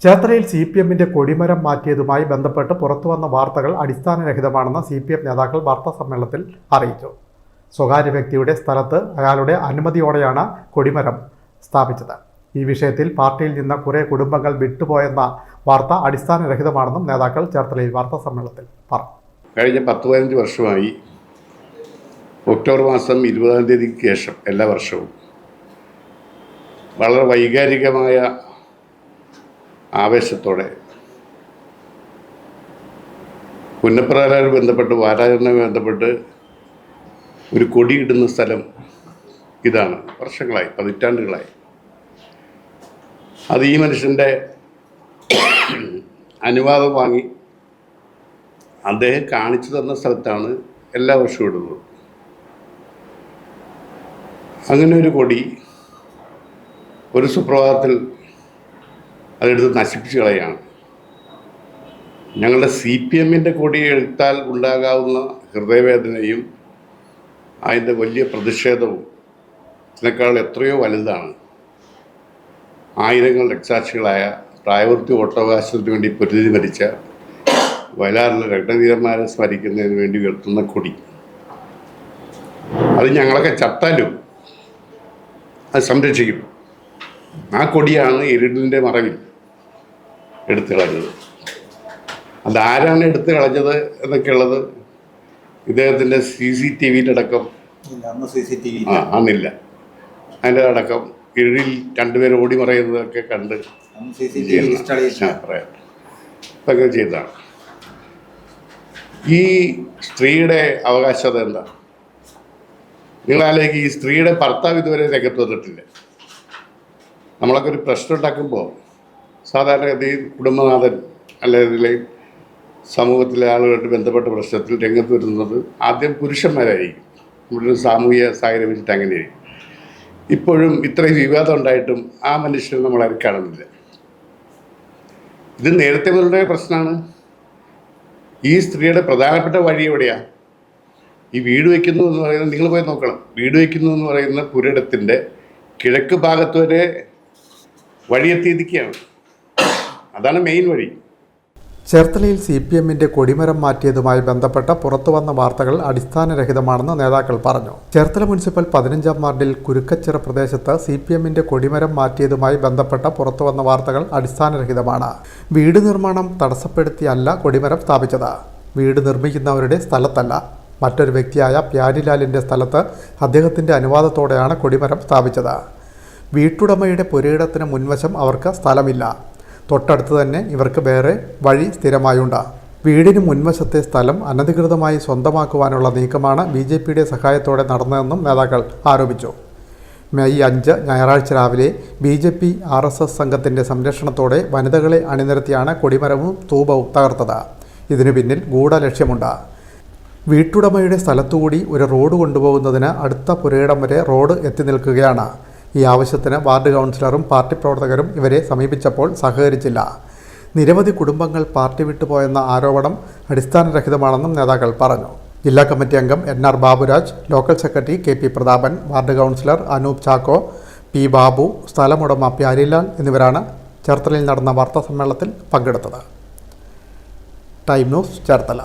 ചേർത്തലയിൽ CPMന്റെ കൊടിമരം മാറ്റിയതുമായി ബന്ധപ്പെട്ട് പുറത്തുവന്ന വാർത്തകൾ അടിസ്ഥാനരഹിതമാണെന്ന് CPM നേതാക്കൾ വാർത്താസമ്മേളനത്തിൽ അറിയിച്ചു. സ്വകാര്യ വ്യക്തിയുടെ സ്ഥലത്ത് അയാളുടെ അനുമതിയോടെയാണ് കൊടിമരം സ്ഥാപിച്ചത്. ഈ വിഷയത്തിൽ പാർട്ടിയിൽ നിന്ന് കുറേ കുടുംബങ്ങൾ വിട്ടുപോയെന്ന വാർത്ത അടിസ്ഥാനരഹിതമാണെന്നും നേതാക്കൾ ചേർത്തലയിൽ വാർത്താസമ്മേളനത്തിൽ പറഞ്ഞു. കഴിഞ്ഞ 10-15 വർഷമായി ഒക്ടോബർ മാസം 20-ാം തീയതിക്ക് ശേഷം എല്ലാ വർഷവും വളരെ വൈകാരികമായ ആവേശത്തോടെ പുന്നപ്രകാരവുമായി ബന്ധപ്പെട്ട് വാരാചരണവുമായി ബന്ധപ്പെട്ട് ഒരു കൊടിയിടുന്ന സ്ഥലം ഇതാണ്. വർഷങ്ങളായി, പതിറ്റാണ്ടുകളായി. അത് ഈ മനുഷ്യൻ്റെ അനുവാദം വാങ്ങി അദ്ദേഹം കാണിച്ചു തന്ന സ്ഥലത്താണ് എല്ലാ വർഷവും ഇടുന്നത്. അങ്ങനെ ഒരു കൊടി ഒരു സുപ്രഭാതത്തിൽ അതെടുത്ത് നശിപ്പിച്ച് കളയാണ്. ഞങ്ങളുടെ CPMന്റെ കൊടി എടുത്താൽ ഉണ്ടാകാവുന്ന ഹൃദയവേദനയും അതിൻ്റെ വലിയ പ്രതിഷേധവും ഇതിനേക്കാൾ എത്രയോ വലുതാണ്. ആയിരങ്ങൾ രക്തസാക്ഷികളായ പ്രായപൂർത്തി വോട്ടവകാശത്തിന് വേണ്ടി പൊരുതി മരിച്ച വയലാറിലെ രക്തധീരന്മാരെ സ്മരിക്കുന്നതിന് വേണ്ടി ഉയർത്തുന്ന കൊടി. അത് ഞങ്ങളൊക്കെ ചത്താലും അത് സംരക്ഷിക്കും. ആ കൊടിയാണ് ഇരുട്ടിൻ്റെ മറവിൽ എടുത്തു കളഞ്ഞത്. അതാരാണ് എടുത്തു കളഞ്ഞത് എന്നൊക്കെയുള്ളത് ഇദ്ദേഹത്തിൻ്റെ CCTVയിലടക്കം അന്നില്ല. അതിൻ്റെ അടക്കം ഇരുളിൽ രണ്ടുപേരും ഓടി മറയുന്നതൊക്കെ കണ്ട് പറയാം അങ്ങനെ ചെയ്തതാണ്. ഈ സ്ത്രീയുടെ അവകാശത എന്താ? നിങ്ങളാലേക്ക് ഈ സ്ത്രീയുടെ ഭർത്താവ് ഇതുവരെ രംഗത്ത് വന്നിട്ടില്ല. നമ്മളൊക്കെ ഒരു പ്രശ്നം ഉണ്ടാക്കുമ്പോൾ സാധാരണഗതിയിൽ കുടുംബനാഥൻ അല്ലെങ്കിൽ സമൂഹത്തിലെ ആളുകളായിട്ട് ബന്ധപ്പെട്ട പ്രശ്നത്തിൽ രംഗത്ത് വരുന്നത് ആദ്യം പുരുഷന്മാരായിരിക്കും. നമ്മുടെ ഒരു സാമൂഹിക സാഹചര്യം വെച്ചിട്ട് അങ്ങനെയായിരിക്കും. ഇപ്പോഴും ഇത്രയും വിവാദം ഉണ്ടായിട്ടും ആ മനുഷ്യനെ നമ്മളാരും കാണുന്നില്ല. ഇത് നേരത്തെ മുതലുള്ള പ്രശ്നമാണ്. ഈ സ്ത്രീയുടെ പ്രധാനപ്പെട്ട വഴി എവിടെയാണ്? ഈ വീട് വയ്ക്കുന്നു എന്ന് പറയുന്നത് നിങ്ങൾ പോയി നോക്കണം. വീട് വയ്ക്കുന്നു എന്ന് പറയുന്ന പുരയിടത്തിൻ്റെ കിഴക്ക് ഭാഗത്ത് വരെ വഴിയെത്തിയിരിക്കുകയാണ്. അതാണ് മെയിൻ വഴി. ചേർത്തലയിൽ CPMന്റെ കൊടിമരം മാറ്റിയതുമായി ബന്ധപ്പെട്ട പുറത്തുവന്ന വാർത്തകൾ അടിസ്ഥാനരഹിതമാണെന്ന് നേതാക്കൾ പറഞ്ഞു. ചേർത്തല മുനിസിപ്പൽ 15-ാം വാർഡിൽ കുരുക്കച്ചിറ പ്രദേശത്ത് CPMന്റെ കൊടിമരം മാറ്റിയതുമായി ബന്ധപ്പെട്ട പുറത്തുവന്ന വാർത്തകൾ അടിസ്ഥാനരഹിതമാണ്. വീട് നിർമ്മാണം തടസ്സപ്പെടുത്തിയല്ല കൊടിമരം സ്ഥാപിച്ചത്. വീട് നിർമ്മിക്കുന്നവരുടെ സ്ഥലത്തല്ല, മറ്റൊരു വ്യക്തിയായ പ്യാരിലാലിൻ്റെ സ്ഥലത്ത് അദ്ദേഹത്തിൻ്റെ അനുവാദത്തോടെയാണ് കൊടിമരം സ്ഥാപിച്ചത്. വീട്ടുടമയുടെ പുരയിടത്തിന് മുൻവശം അവർക്ക് സ്ഥലമില്ല. തൊട്ടടുത്ത് തന്നെ ഇവർക്ക് വേറെ വഴി സ്ഥിരമായുണ്ട്. വീടിന് മുൻവശത്തെ സ്ഥലം അനധികൃതമായി സ്വന്തമാക്കുവാനുള്ള നീക്കമാണ് BJPയുടെ സഹായത്തോടെ നടന്നതെന്നും നേതാക്കൾ ആരോപിച്ചു. മെയ് 5 ഞായറാഴ്ച രാവിലെ BJP RSS സംഘത്തിൻ്റെ സംരക്ഷണത്തോടെ വനിതകളെ അണിനിരത്തിയാണ് കൊടിമരവും സ്തൂപവും തകർത്തത്. ഇതിനു പിന്നിൽ ഗൂഢലക്ഷ്യമുണ്ട്. വീട്ടുടമയുടെ സ്ഥലത്തുകൂടി ഒരു റോഡ് കൊണ്ടുപോകുന്നതിന് അടുത്ത പുരയിടം വരെ റോഡ് എത്തി നിൽക്കുകയാണ്. ഈ ആവശ്യത്തിന് വാർഡ് കൗൺസിലറും പാർട്ടി പ്രവർത്തകരും ഇവരെ സമീപിച്ചപ്പോൾ സഹകരിച്ചില്ല. നിരവധി കുടുംബങ്ങൾ പാർട്ടി വിട്ടുപോയെന്ന ആരോപണം അടിസ്ഥാനരഹിതമാണെന്നും നേതാക്കൾ പറഞ്ഞു. ജില്ലാ കമ്മിറ്റി അംഗം NR Baburaj, local secretary KP Prathapan, ward councillor Anoop Chacko, P Babu, സ്ഥലമുടമ പ്യാരിലാൽ എന്നിവരാണ് ചേർത്തലയിൽ നടന്ന വാർത്താസമ്മേളനത്തിൽ പങ്കെടുത്തത്. Time news, Cherthala.